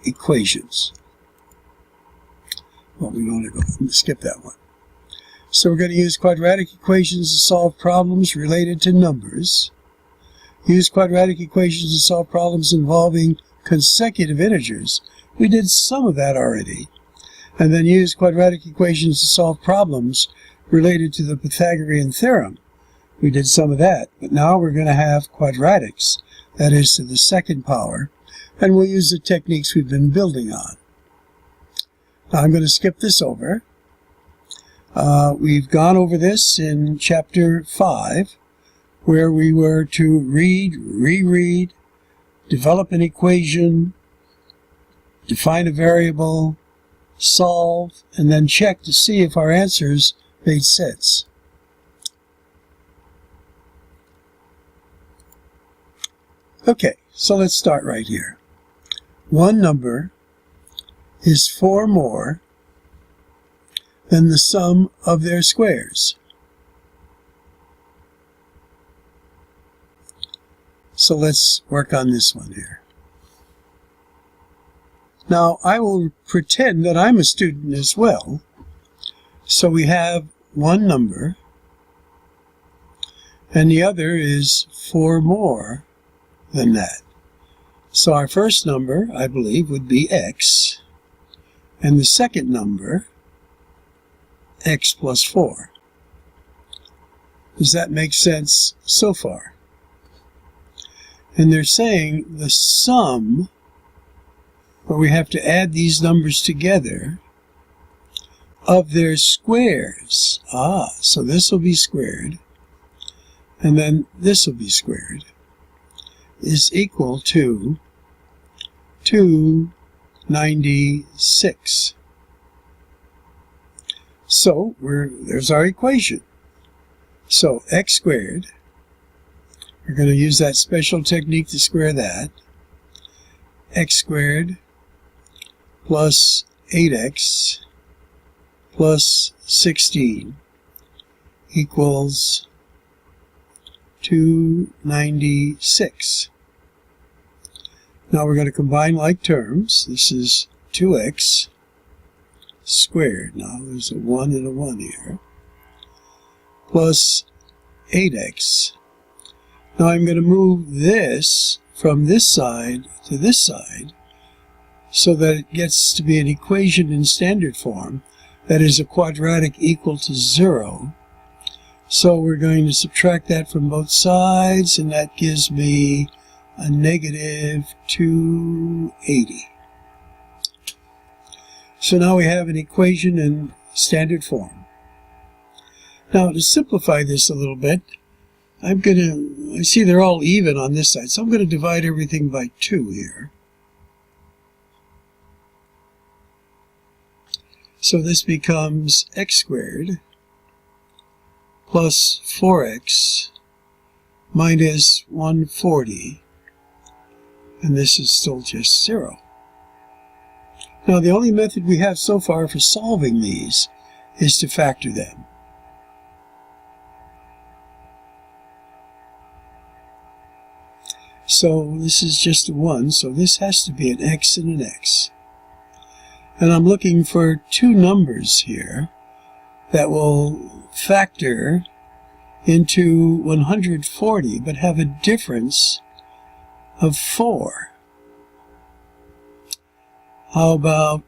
equations. Well, we want to skip that one. So we're going to use quadratic equations to solve problems related to numbers. Use quadratic equations to solve problems involving consecutive integers. We did some of that already. And then use quadratic equations to solve problems related to the Pythagorean theorem. We did some of that, but now we're going to have quadratics, that is to the second power, and we'll use the techniques we've been building on. Now I'm going to skip this over. We've gone over this in chapter 5, where we were to read, reread, develop an equation, define a variable, solve, and then check to see if our answers made sense. Okay, so let's start right here. One number is 4 more than the sum of their squares. So let's work on this one here. Now, I will pretend that I'm a student as well. So we have one number, and the other is 4 more than that. So our first number, I believe, would be x, and the second number, x plus 4. Does that make sense so far? And they're saying the sum, where we have to add these numbers together, of their squares. So this will be squared, and then this will be squared, is equal to 296. So there's our equation. So x squared, we're going to use that special technique to square that. X squared plus 8x plus 16 equals 296. Now we're going to combine like terms. This is 2x squared. Now there's a 1 and a 1 here. Plus 8x. Now I'm going to move this from this side to this side so that it gets to be an equation in standard form that is a quadratic equal to 0. So we're going to subtract that from both sides, and that gives me a negative 280. So now we have an equation in standard form. Now to simplify this a little bit, I see they're all even on this side, so I'm going to divide everything by 2 here. So this becomes x squared plus 4x minus 140, and this is still just 0. Now the only method we have so far for solving these is to factor them. So this is just a 1, so this has to be an x and an x. And I'm looking for 2 numbers here that will factor into 140, but have a difference of 4. How about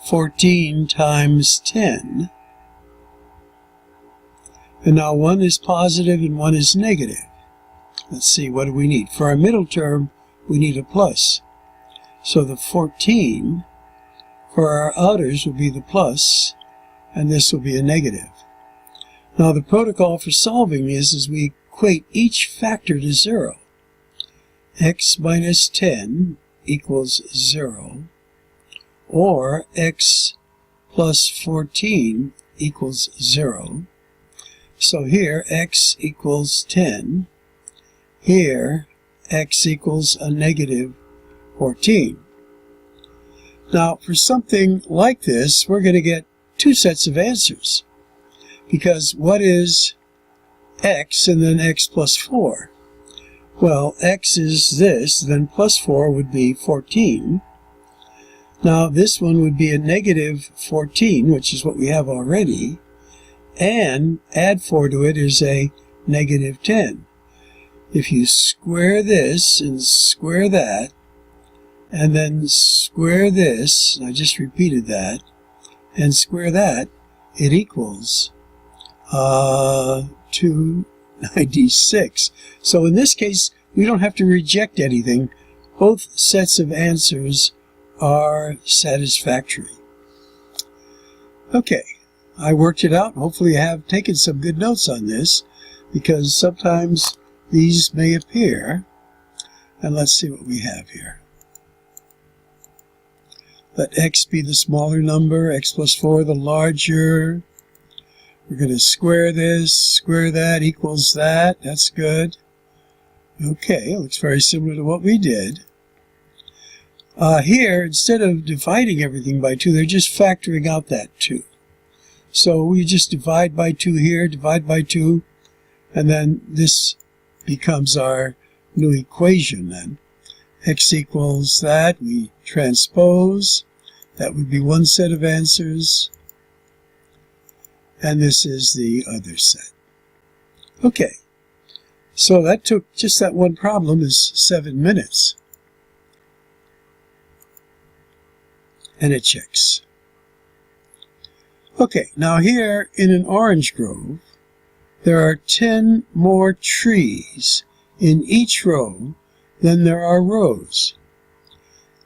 14 times 10? And now one is positive and one is negative. Let's see, what do we need? For our middle term, we need a plus. So the 14 for our outers will be the plus, and this will be a negative. Now the protocol for solving is we equate each factor to 0. X minus 10 equals 0, or x plus 14 equals 0. So here x equals 10. Here, x equals a negative 14. Now, for something like this, we're going to get 2 sets of answers. Because what is x and then x plus 4? Well, x is this, then plus 4 would be 14. Now this one would be a negative 14, which is what we have already, and add 4 to it is a negative 10. If you square this and square that, and then square this, I just repeated that, and square that, it equals 296. So in this case, we don't have to reject anything. Both sets of answers are satisfactory. Okay, I worked it out. Hopefully you have taken some good notes on this, because sometimes these may appear. And let's see what we have here. Let x be the smaller number, x plus 4 the larger. We're going to square this, square that, equals that. That's good. Okay, it looks very similar to what we did. Here, instead of dividing everything by 2, they're just factoring out that 2. So we just divide by 2 here, divide by 2, and then this becomes our new equation then. X equals that, we transpose, that would be one set of answers, and this is the other set. Okay, so that took, just that one problem is 7 minutes. And it checks. Okay, now here in an orange grove, there are 10 more trees in each row than there are rows.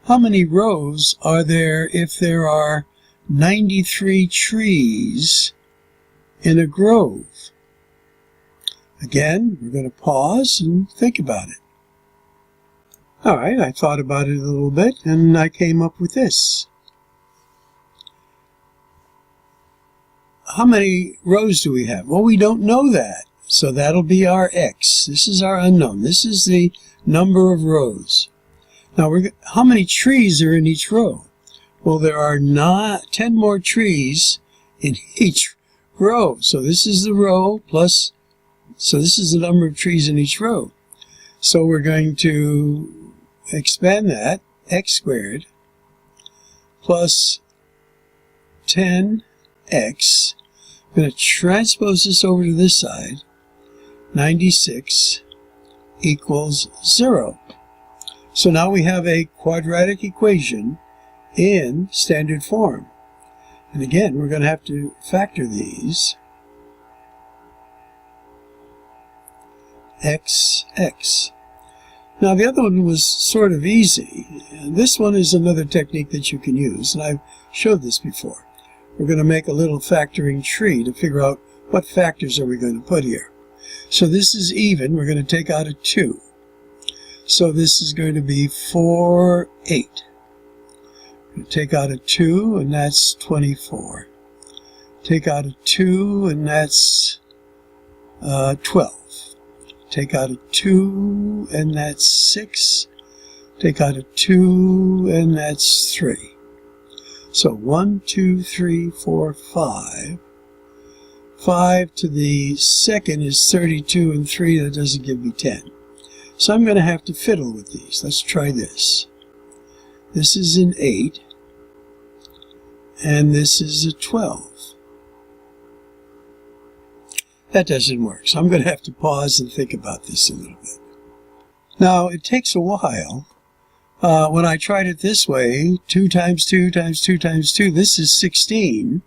How many rows are there if there are 93 trees in a grove? Again, we're going to pause and think about it. All right, I thought about it a little bit, and I came up with this. How many rows do we have? Well, we don't know that, so that'll be our x. This is our unknown. This is the number of rows. Now, how many trees are in each row? Well, there are 10 more trees in each row. So this is the row plus, so this is the number of trees in each row. So we're going to expand that, x squared plus 10x. I'm going to transpose this over to this side. 96 equals 0. So now we have a quadratic equation in standard form. And again, we're going to have to factor these. X. Now the other one was sort of easy. This one is another technique that you can use, and I've showed this before. We're going to make a little factoring tree to figure out what factors are we going to put here. So this is even. We're going to take out a 2. So this is going to be 4, 8. We're going to take out a 2, and that's 24. Take out a 2, and that's 12. Take out a 2, and that's 6. Take out a 2, and that's 3. So 1, 2, 3, 4, 5. 5 to the second is 32, and 3, that doesn't give me 10. So I'm going to have to fiddle with these. Let's try this. This is an 8, and this is a 12. That doesn't work, so I'm going to have to pause and think about this a little bit. Now, it takes a while. When I tried it this way, 2 times 2 times 2 times 2, this is 16.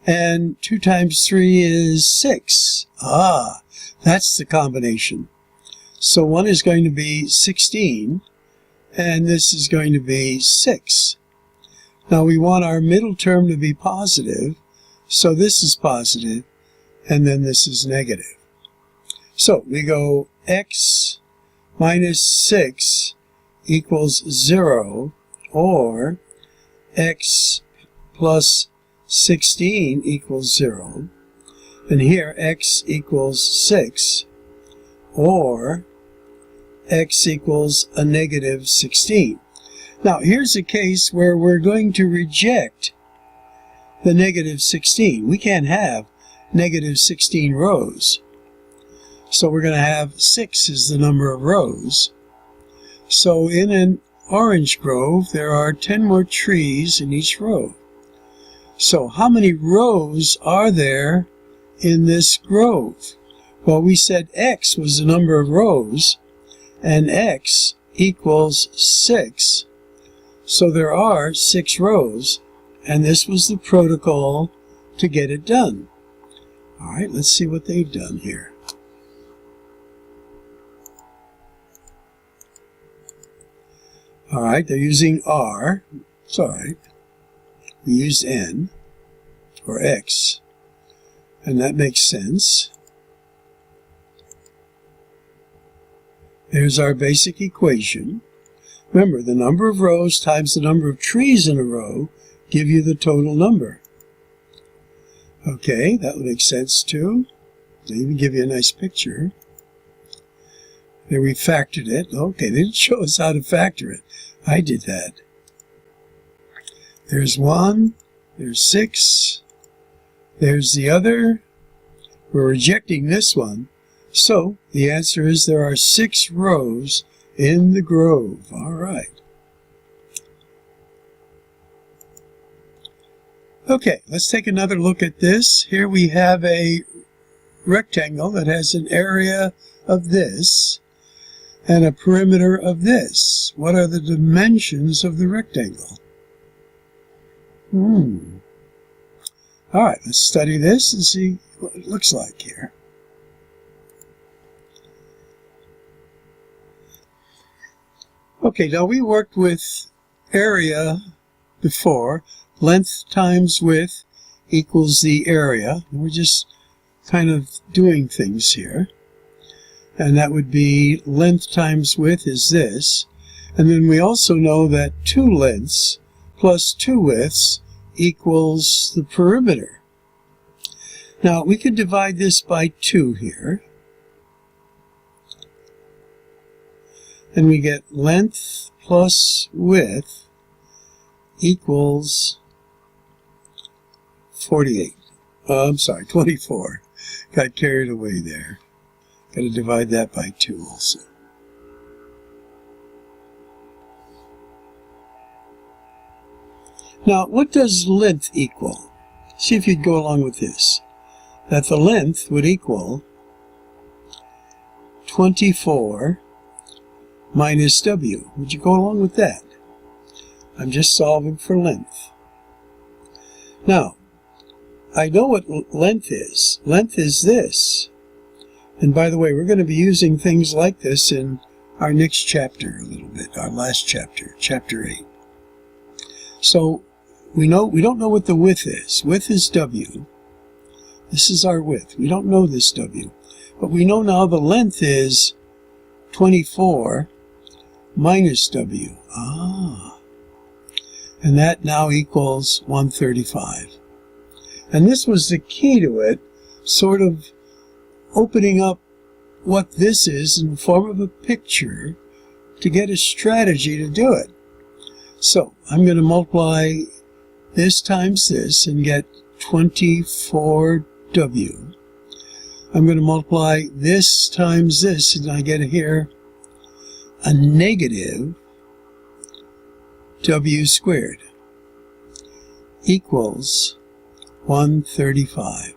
And 2 times 3 is 6. Ah, that's the combination. So one is going to be 16, and this is going to be 6. Now we want our middle term to be positive, so this is positive, and then this is negative. So we go x minus 6 equals 0, or x plus 16 equals 0, and here x equals 6, or x equals a negative 16. Now here's a case where we're going to reject the negative 16. We can't have negative 16 rows. So we're going to have 6 as the number of rows. So in an orange grove, there are 10 more trees in each row. So how many rows are there in this grove? Well, we said X was the number of rows, and X equals 6. So there are 6 rows, and this was the protocol to get it done. All right, let's see what they've done here. All right, they're using R. It's all right. We used N, or X, and that makes sense. There's our basic equation. Remember, the number of rows times the number of trees in a row give you the total number. Okay, that would make sense too. They even give you a nice picture. Then we factored it. Okay, they didn't show us how to factor it. I did that. There's 1, there's 6, there's the other. We're rejecting this one. So the answer is there are 6 rows in the grove. All right. Okay, let's take another look at this. Here we have a rectangle that has an area of this and a perimeter of this. What are the dimensions of the rectangle? All right, let's study this and see what it looks like here. Okay, now we worked with area before. Length times width equals the area. We're just kind of doing things here. And that would be length times width is this. And then we also know that 2 lengths plus 2 widths equals the perimeter. Now, we could divide this by 2 here. And we get length plus width equals 48. I'm sorry, 24. Got carried away there. Got to divide that by 2 also. Now, what does length equal? See if you'd go along with this. That the length would equal 24 minus W. Would you go along with that? I'm just solving for length. Now, I know what length is. Length is this. And by the way, we're going to be using things like this in our next chapter a little bit, our last chapter, chapter 8. So we don't know what the width is. Width is W. This is our width. We don't know this W. But we know now the length is 24 minus W. And that now equals 135. And this was the key to it, sort of opening up what this is in the form of a picture to get a strategy to do it. So I'm going to multiply this times this and get 24W. I'm going to multiply this times this and I get here a negative W squared equals 135.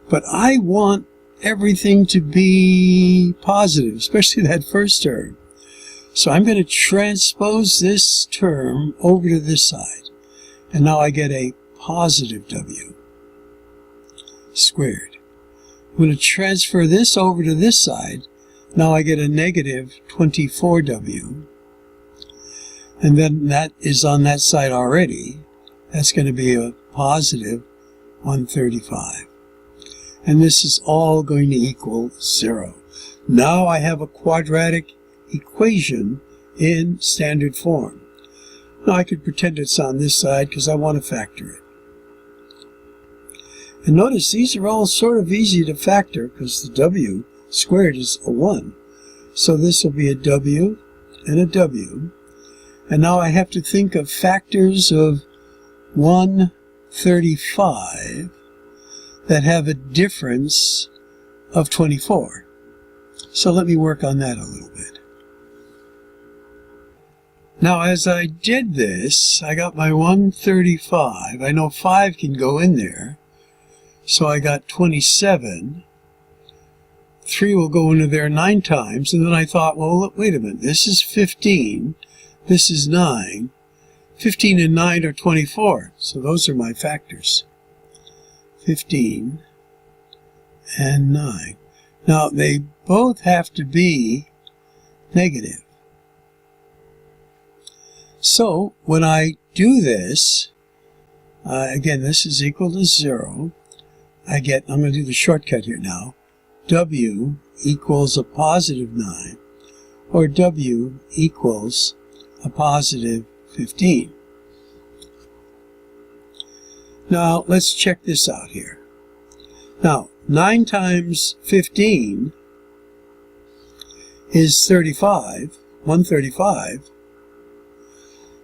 But I want everything to be positive, especially that first term. So I'm going to transpose this term over to this side. And now I get a positive W squared. I'm going to transfer this over to this side. Now I get a negative 24W. And then that is on that side already. That's going to be a positive 135. And this is all going to equal 0. Now I have a quadratic equation in standard form. Now I could pretend it's on this side because I want to factor it. And notice these are all sort of easy to factor because the W squared is a 1. So this will be a W and a W. And now I have to think of factors of 135 that have a difference of 24. So let me work on that a little bit. Now, as I did this, I got my 135. I know 5 can go in there, so I got 27. 3 will go into there 9 times, and then I thought, well, wait a minute, this is 15, this is 9. 15 and 9 are 24, so those are my factors. 15 and 9. Now, they both have to be negative. So, when I do this, again, this is equal to 0. I'm going to do the shortcut here now. W equals a positive 9, or W equals a positive 15. Now, let's check this out here. Now, 9 times 15 is 35, 135.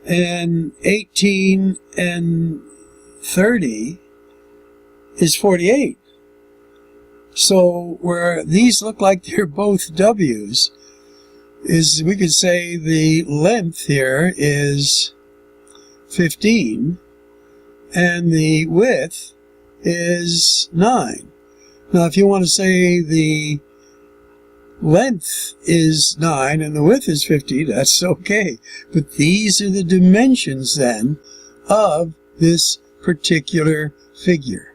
And 18 and 30 is 48. So where these look like they're both W's, is we could say the length here is 15 and the width is 9. Now if you want to say the length is 9 and the width is 50, that's okay. But these are the dimensions then of this particular figure.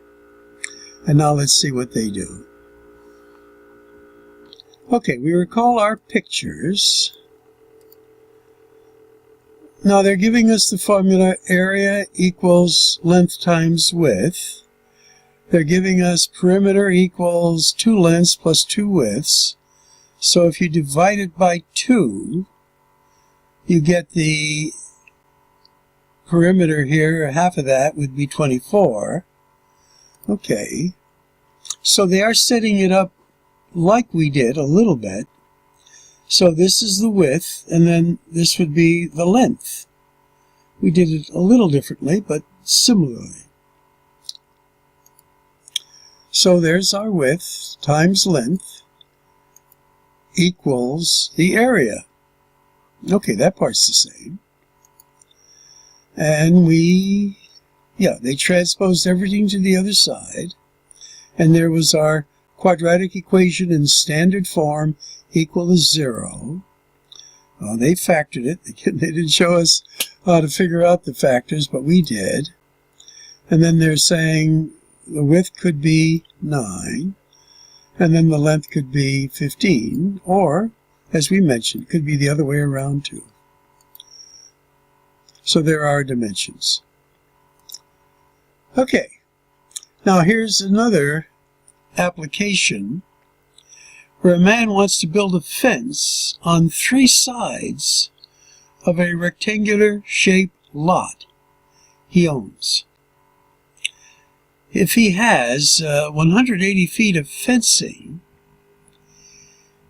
And now let's see what they do. Okay, we recall our pictures. Now they're giving us the formula area equals length times width. They're giving us perimeter equals 2 lengths plus 2 widths. So if you divide it by 2, you get the perimeter here, half of that would be 24. Okay, so they are setting it up like we did a little bit. So this is the width, and then this would be the length. We did it a little differently, but similarly. So there's our width times length equals the area. Okay, that part's the same. And they transposed everything to the other side. And there was our quadratic equation in standard form equal to 0. Well, they factored it. They didn't show us how to figure out the factors, but we did. And then they're saying the width could be 9. And then the length could be 15, or, as we mentioned, it could be the other way around too. So there are dimensions. Okay, now here's another application where a man wants to build a fence on 3 sides of a rectangular shaped lot he owns. If he has 180 feet of fencing,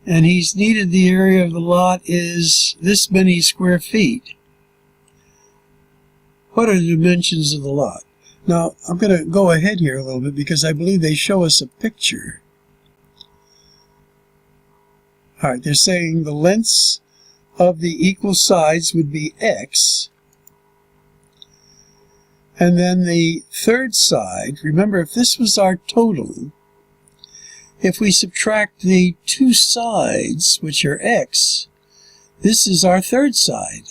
and he's needed the area of the lot is this many square feet, what are the dimensions of the lot? Now, I'm going to go ahead here a little bit because I believe they show us a picture. All right, they're saying the lengths of the equal sides would be x. And then the third side, remember if this was our total, if we subtract the 2 sides, which are x, this is our third side.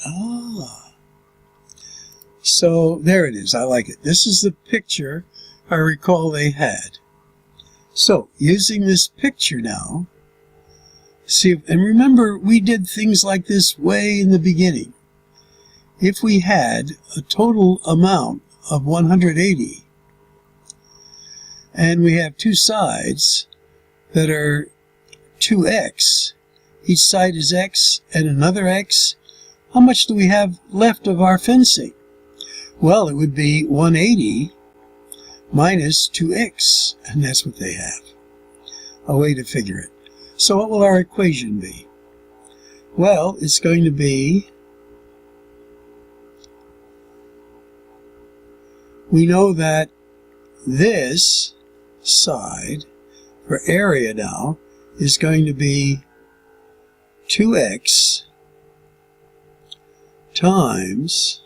So there it is. I like it. This is the picture I recall they had. So using this picture now, and remember we did things like this way in the beginning. If we had a total amount of 180 and we have 2 sides that are 2x, each side is x and another x, how much do we have left of our fencing? Well, it would be 180 minus 2x, and that's what they have. A way to figure it. So what will our equation be? Well, it's going to be, we know that this side for area now is going to be 2x times,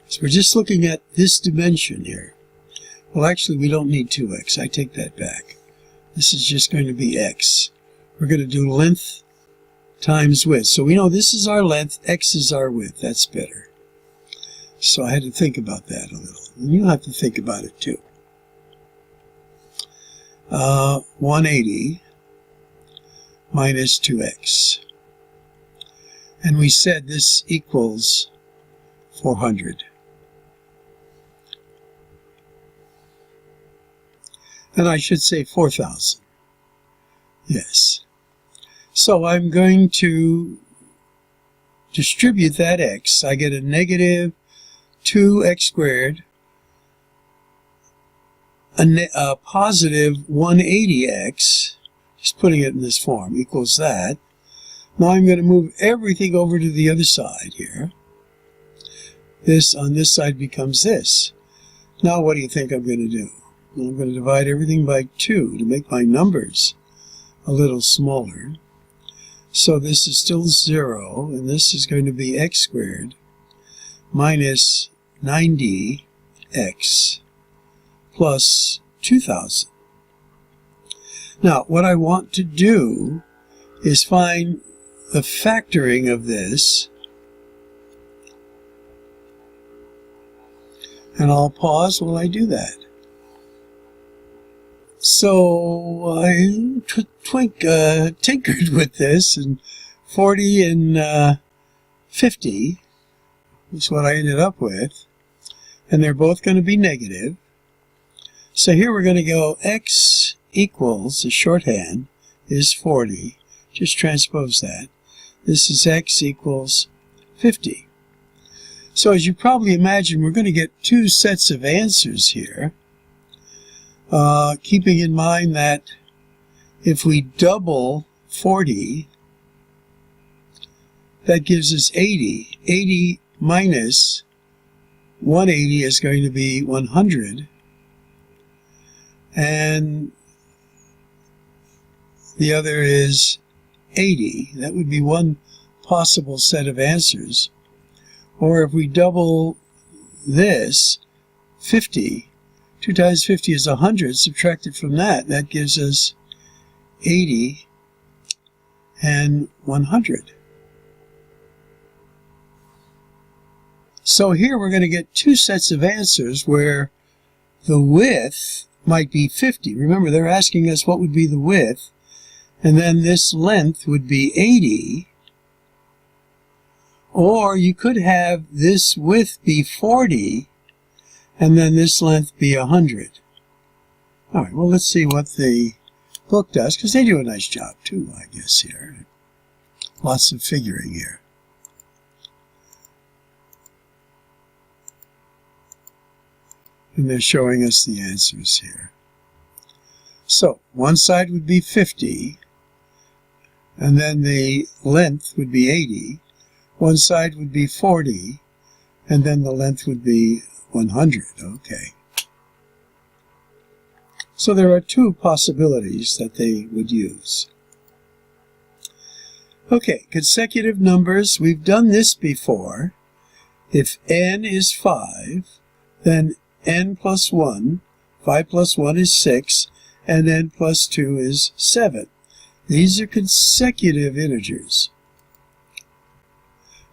so we're just looking at this dimension here. Well, actually, we don't need 2x. I take that back. This is just going to be x. We're going to do length times width. So we know this is our length, x is our width. That's better. So I had to think about that a little. And you'll have to think about it too. 180 minus 2x. And we said this equals 400. And I should say 4,000. Yes. So I'm going to distribute that x. I get a negative 2x squared, a positive 180x, just putting it in this form, equals that. Now I'm going to move everything over to the other side here. This on this side becomes this. Now what do you think I'm going to do? Well, I'm going to divide everything by 2 to make my numbers a little smaller. So this is still 0, and this is going to be x squared minus 90x plus 2,000. Now, what I want to do is find the factoring of this, and I'll pause while I do that. So I tinkered with this, and 40 and 50 is what I ended up with, and they're both going to be negative. So here we're going to go x equals, the shorthand is 40, just transpose that. This is x equals 50. So as you probably imagine, we're going to get two sets of answers here. Keeping in mind that if we double 40, that gives us 80. 80 minus 180 is going to be 100. And the other is 80. That would be one possible set of answers. Or if we double this, 50, 2 times 50 is 100. Subtracted from that, that gives us 80 and 100. So here we're going to get two sets of answers where the width might be 50. Remember, they're asking us what would be the width, and then this length would be 80. Or you could have this width be 40, and then this length be 100. All right, well, let's see what the book does, because they do a nice job too, I guess, here. Lots of figuring here. And they're showing us the answers here. So one side would be 50, and then the length would be 80. One side would be 40, and then the length would be 100. Okay. So there are two possibilities that they would use. Okay, consecutive numbers. We've done this before. If n is 5, then n plus 1, 5 plus 1 is 6, and n plus 2 is 7. These are consecutive integers.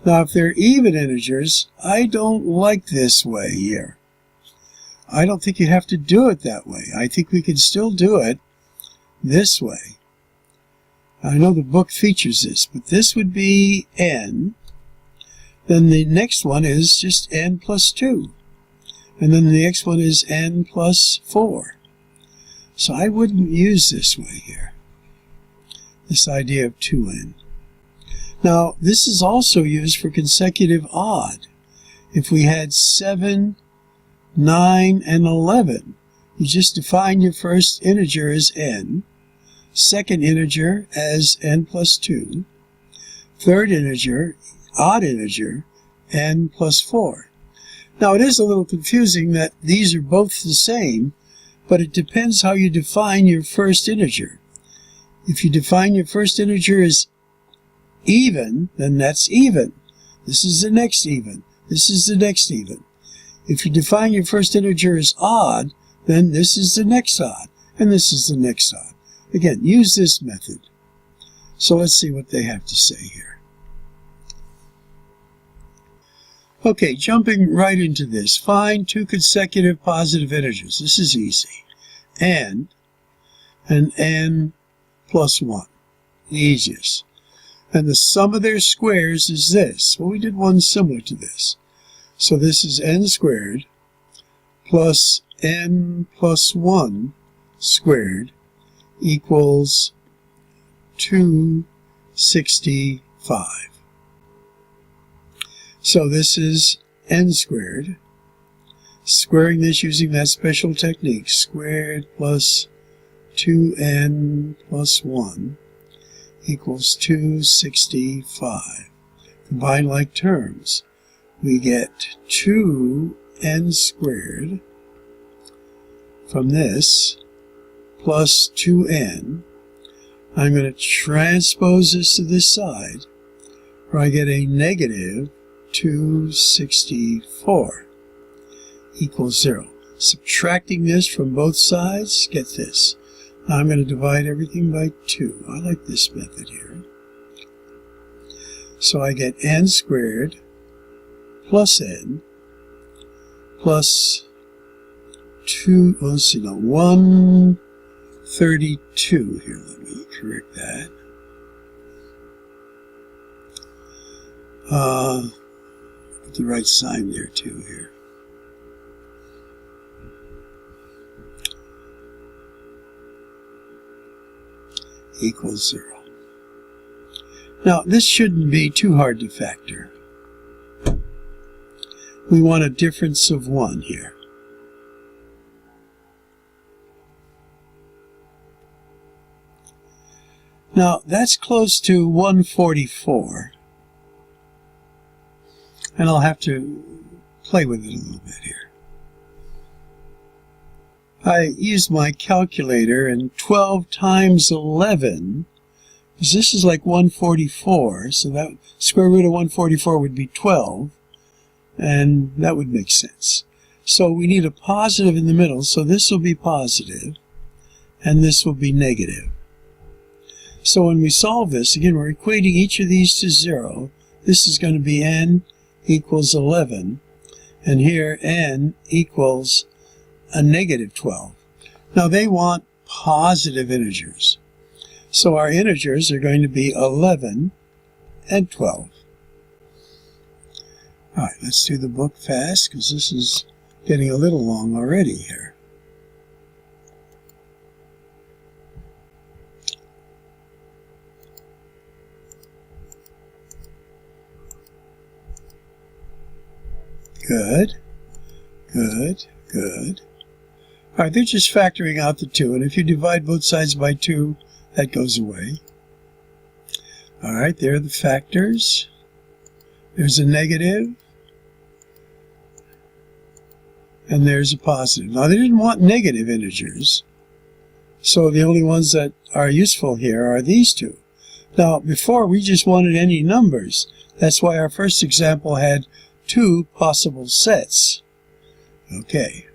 Now, if they're even integers, I don't like this way here. I don't think you have to do it that way. I think we can still do it this way. I know the book features this, but this would be n. Then the next one is just n plus 2. And then the next one is n plus 4. So I wouldn't use this way here, this idea of 2n. Now, this is also used for consecutive odd. If we had 7, 9, and 11, you just define your first integer as n, second integer as n plus 2, third integer, odd integer, n plus 4. Now, it is a little confusing that these are both the same, but it depends how you define your first integer. If you define your first integer as even, then that's even. This is the next even. This is the next even. If you define your first integer as odd, then this is the next odd, and this is the next odd. Again, use this method. So let's see what they have to say here. Okay, jumping right into this. Find two consecutive positive integers. This is easy. And n plus 1. The easiest. And the sum of their squares is this. Well, we did one similar to this. So this is n squared plus n plus 1 squared equals 265. So this is n squared. Squaring this using that special technique, squared plus 2n plus 1 equals 265. Combine like terms. We get 2n squared from this plus 2n. I'm going to transpose this to this side, where I get a negative 264 equals 0. Subtracting this from both sides, get this. Now I'm going to divide everything by 2. I like this method here. So I get n squared plus n plus 132 here. Let me correct that. Put the right sign there too here. Equals 0. Now this shouldn't be too hard to factor. We want a difference of 1 here. Now that's close to 144. And I'll have to play with it a little bit here. I used my calculator, and 12 times 11, because this is like 144, so that square root of 144 would be 12, and that would make sense. So we need a positive in the middle, so this will be positive, and this will be negative. So when we solve this, again, we're equating each of these to 0. This is going to be n equals 11, and here n equals a negative 12. Now they want positive integers. So our integers are going to be 11 and 12. Alright, let's do the book fast, because this is getting a little long already here. Good, good, good. All right, they're just factoring out the 2, and if you divide both sides by 2, that goes away. All right, there are the factors. There's a negative, and there's a positive. Now, they didn't want negative integers, so the only ones that are useful here are these two. Now, before, we just wanted any numbers. That's why our first example had 2 possible sets. Okay.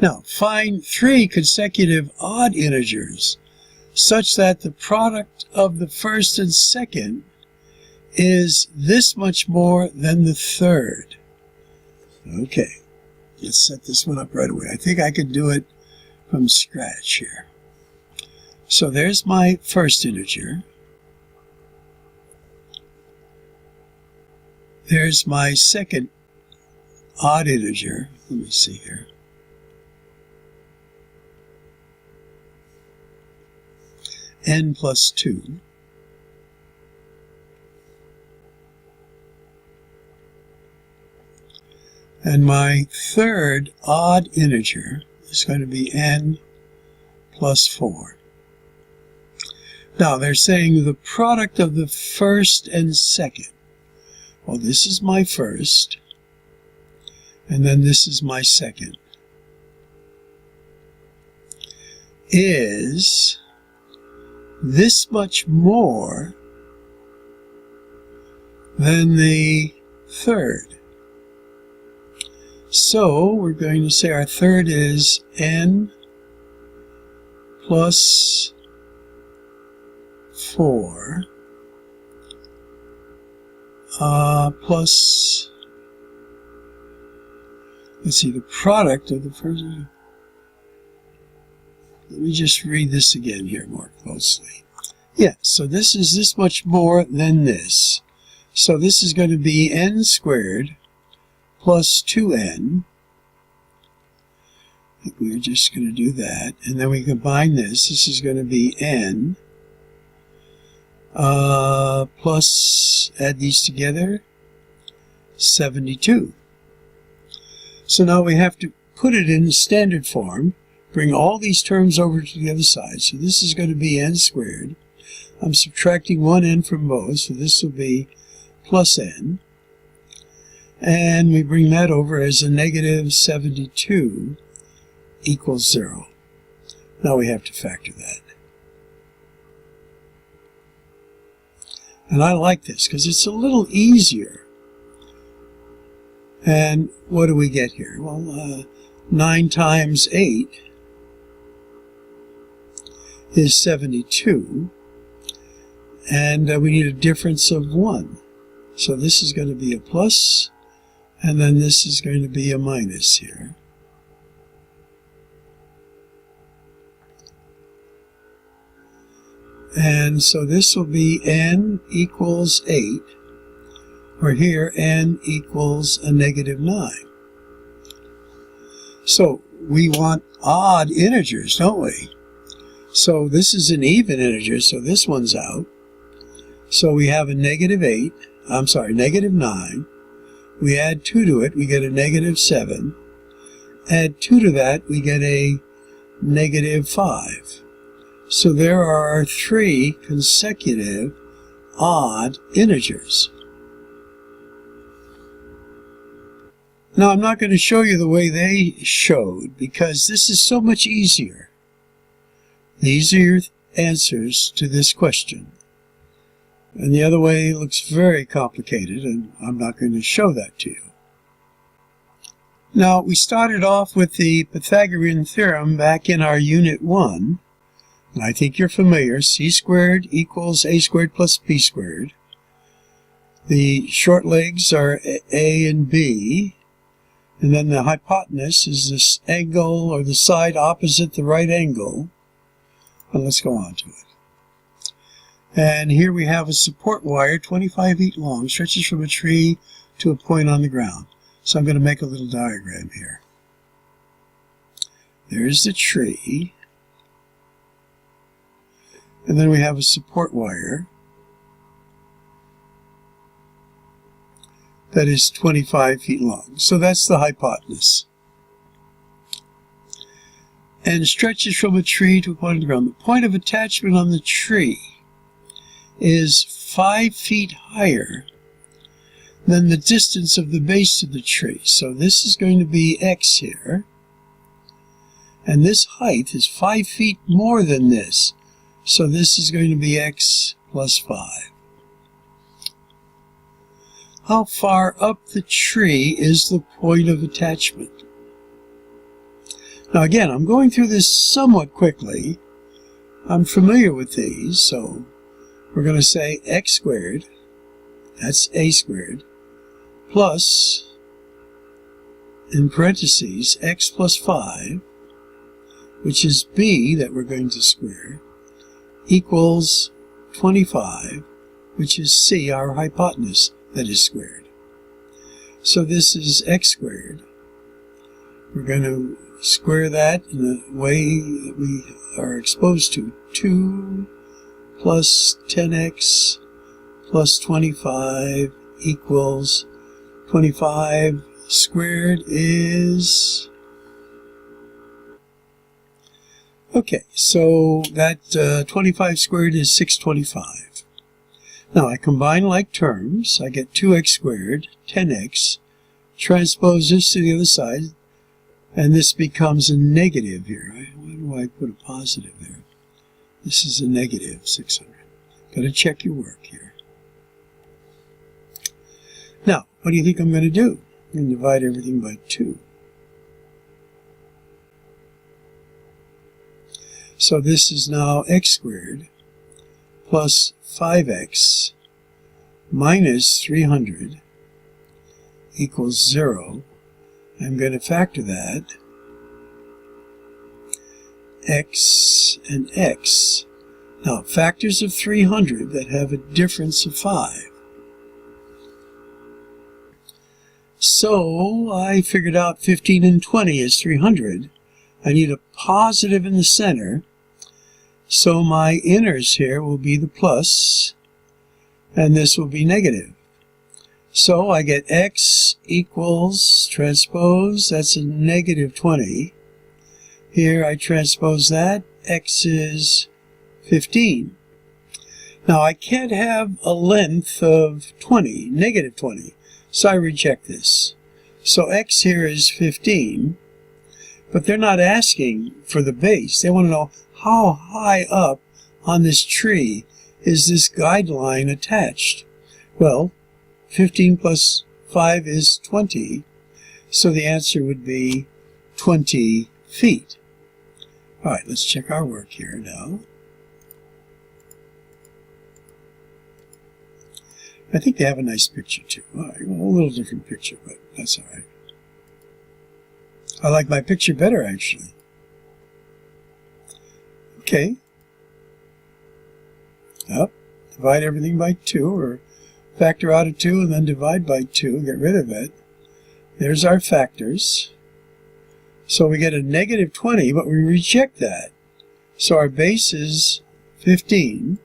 Now, find 3 consecutive odd integers such that the product of the first and second is this much more than the third. Okay. Let's set this one up right away. I think I could do it from scratch here. So there's my first integer. There's my second odd integer. Let me see here. N plus 2. And my third odd integer is going to be n plus 4. Now they're saying the product of the first and second. Well, this is my first, and then this is my second, is this much more than the third. So we're going to say our third is n plus 4 plus, let's see, the product of the first. Let me just read this again here more closely. Yeah, so this is this much more than this. So this is going to be n squared plus 2n. I think we're just going to do that. And then we combine this. This is going to be n plus, add these together, 72. So now we have to put it in standard form. Bring all these terms over to the other side. So this is going to be n squared. I'm subtracting one n from both, so this will be plus n. And we bring that over as a negative 72 equals 0. Now we have to factor that. And I like this because it's a little easier. And what do we get here? Well, 9 times 8 is 72, and we need a difference of 1. So this is going to be a plus, and then this is going to be a minus here. And so this will be n equals 8, or here n equals a negative 9. So we want odd integers, don't we? So this is an even integer, so this one's out. So we have a negative 9. We add 2 to it, we get a negative 7. Add 2 to that, we get a negative 5. So there are 3 consecutive odd integers. Now I'm not going to show you the way they showed because this is so much easier. These are your answers to this question. And the other way looks very complicated, and I'm not going to show that to you. Now, we started off with the Pythagorean theorem back in our Unit 1. And I think you're familiar. C squared equals a squared plus b squared. The short legs are a and b. And then the hypotenuse is this angle, or the side opposite the right angle. Well, let's go on to it. And here we have a support wire 25 feet long, stretches from a tree to a point on the ground. So I'm going to make a little diagram here. There's the tree. And then we have a support wire that is 25 feet long. So that's the hypotenuse. And stretches from a tree to a point on the ground. The point of attachment on the tree is 5 feet higher than the distance of the base of the tree. So this is going to be x here. And this height is 5 feet more than this. So this is going to be x plus 5. How far up the tree is the point of attachment? Now again, I'm going through this somewhat quickly. I'm familiar with these, so we're going to say x squared, that's a squared, plus, in parentheses, x plus 5, which is b that we're going to square, equals 25, which is c, our hypotenuse, that is squared. So this is x squared. We're going to square that in a way that we are exposed to. 2 plus 10x plus 25 equals 25 squared is... Okay, so that 25 squared is 625. Now I combine like terms. I get 2x squared, 10x, transpose this to the other side, and this becomes a negative here. Why do I put a positive there? This is a negative 600. Got to check your work here. Now, what do you think I'm going to do? I'm going to divide everything by 2. So this is now x squared plus 5x minus 300 equals 0. I'm going to factor that. X and x. Now, factors of 300 that have a difference of 5. So, I figured out 15 and 20 is 300. I need a positive in the center. So my inners here will be the plus, and this will be negative. So I get x equals transpose, that's a negative 20. Here I transpose that, x is 15. Now I can't have a length of 20, negative 20, so I reject this. So x here is 15, but they're not asking for the base. They want to know how high up on this tree is this guideline attached. Well, 15 plus 5 is 20, so the answer would be 20 feet. All right, let's check our work here now. I think they have a nice picture too. All right, well, a little different picture, but that's all right. I like my picture better, actually. Okay. Up, divide everything by 2, or factor out of 2 and then divide by 2, get rid of it. There's our factors. So we get a negative 20, but we reject that. So our base is 15,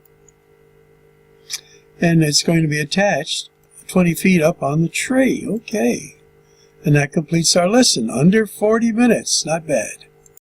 and it's going to be attached 20 feet up on the tree. Okay. And that completes our lesson. Under 40 minutes. Not bad.